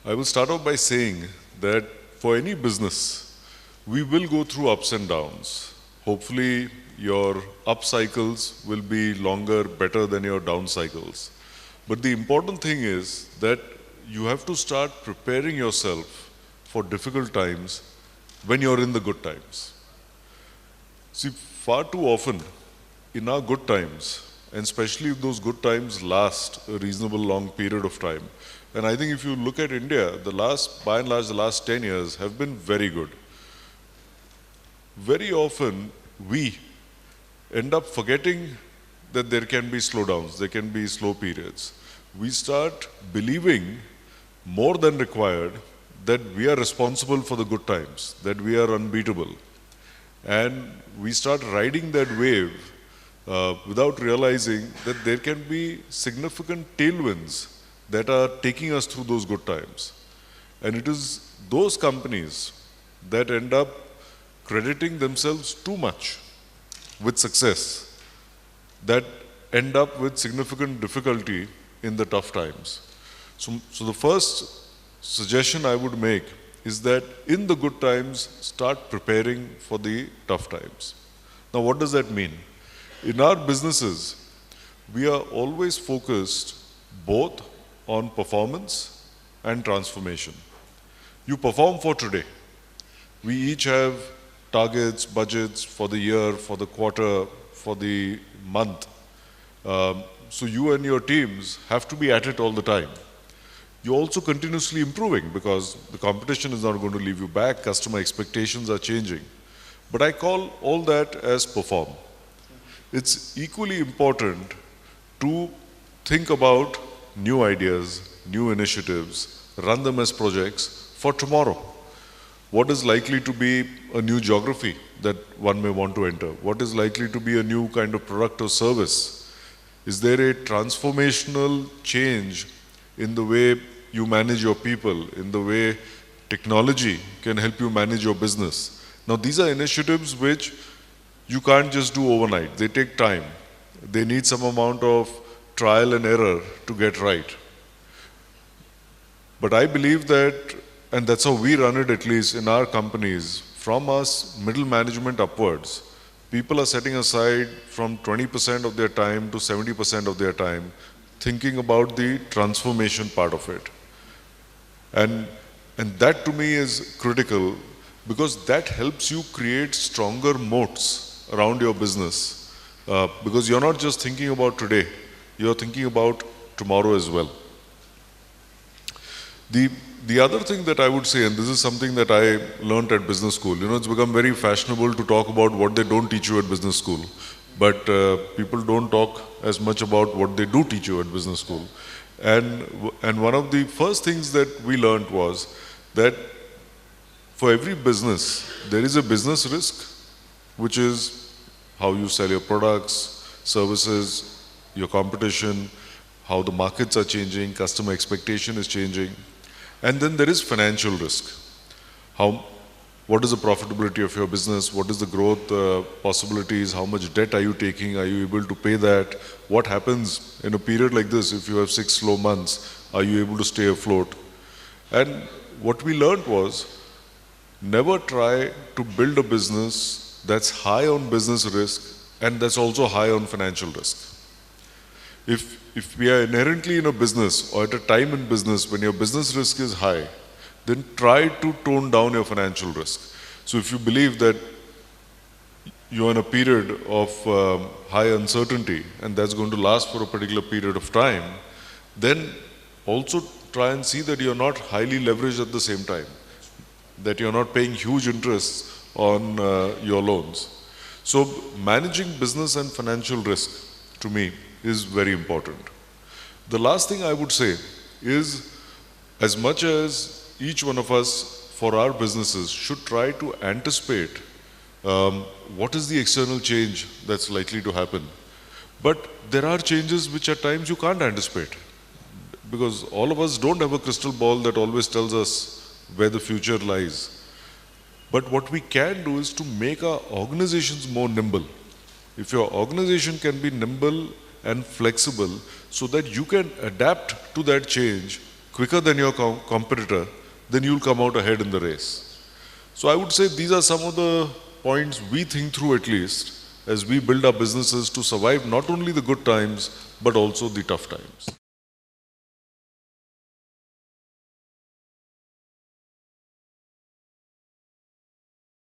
I will start off by saying that for any business, we will go through ups and downs. Hopefully, your up cycles will be longer, better than your down cycles. But the important thing is that you have to start preparing yourself for difficult times when you're in the good times. See, far too often in our good times, and especially if those good times last a reasonable long period of time, and I think if you look at India, by and large, the last 10 years have been very good. Very often, we end up forgetting that there can be slowdowns, there can be slow periods. We start believing more than required that we are responsible for the good times, that we are unbeatable. And we start riding that wave without realizing that there can be significant tailwinds that are taking us through those good times. And it is those companies that end up crediting themselves too much with success that end up with significant difficulty in the tough times. So the first suggestion I would make is that in the good times, start preparing for the tough times. Now, what does that mean? In our businesses, we are always focused both on performance and transformation. You perform for today. We each have targets, budgets for the year, for the quarter, for the month. So you and your teams have to be at it all the time. You're also continuously improving because the competition is not going to leave you back, customer expectations are changing. But I call all that as perform. It's equally important to think about new ideas, new initiatives, run them as projects for tomorrow. What is likely to be a new geography that one may want to enter? What is likely to be a new kind of product or service? Is there a transformational change in the way you manage your people, in the way technology can help you manage your business? Now, these are initiatives which you can't just do overnight. They take time. They need some amount of trial and error to get right. But I believe that, and that's how we run it at least in our companies, from us middle management upwards, people are setting aside from 20% of their time to 70% of their time thinking about the transformation part of it. And that to me is critical because that helps you create stronger moats around your business. Because you're not just thinking about today, you're thinking about tomorrow as well. The other thing that I would say, and this is something that I learned at business school, it's become very fashionable to talk about what they don't teach you at business school. But people don't talk as much about what they do teach you at business school. And one of the first things that we learned was that for every business, there is a business risk, which is how you sell your products, services, your competition, how the markets are changing, customer expectation is changing. And then there is financial risk. What is the profitability of your business? What is the growth possibilities? How much debt are you taking? Are you able to pay that? What happens in a period like this if you have 6 slow months? Are you able to stay afloat? And what we learned was never try to build a business that's high on business risk and that's also high on financial risk. If we are inherently in a business or at a time in business when your business risk is high, then try to tone down your financial risk. So if you believe that you're in a period of high uncertainty and that's going to last for a particular period of time, then also try and see that you're not highly leveraged at the same time, that you're not paying huge interests on your loans. So managing business and financial risk, to me, is very important. The last thing I would say is, as much as each one of us for our businesses should try to anticipate what is the external change that's likely to happen. But there are changes which at times you can't anticipate because all of us don't have a crystal ball that always tells us where the future lies. But what we can do is to make our organizations more nimble. If your organization can be nimble and flexible so that you can adapt to that change quicker than your competitor, then you'll come out ahead in the race. So I would say these are some of the points we think through, at least, as we build our businesses to survive not only the good times, but also the tough times.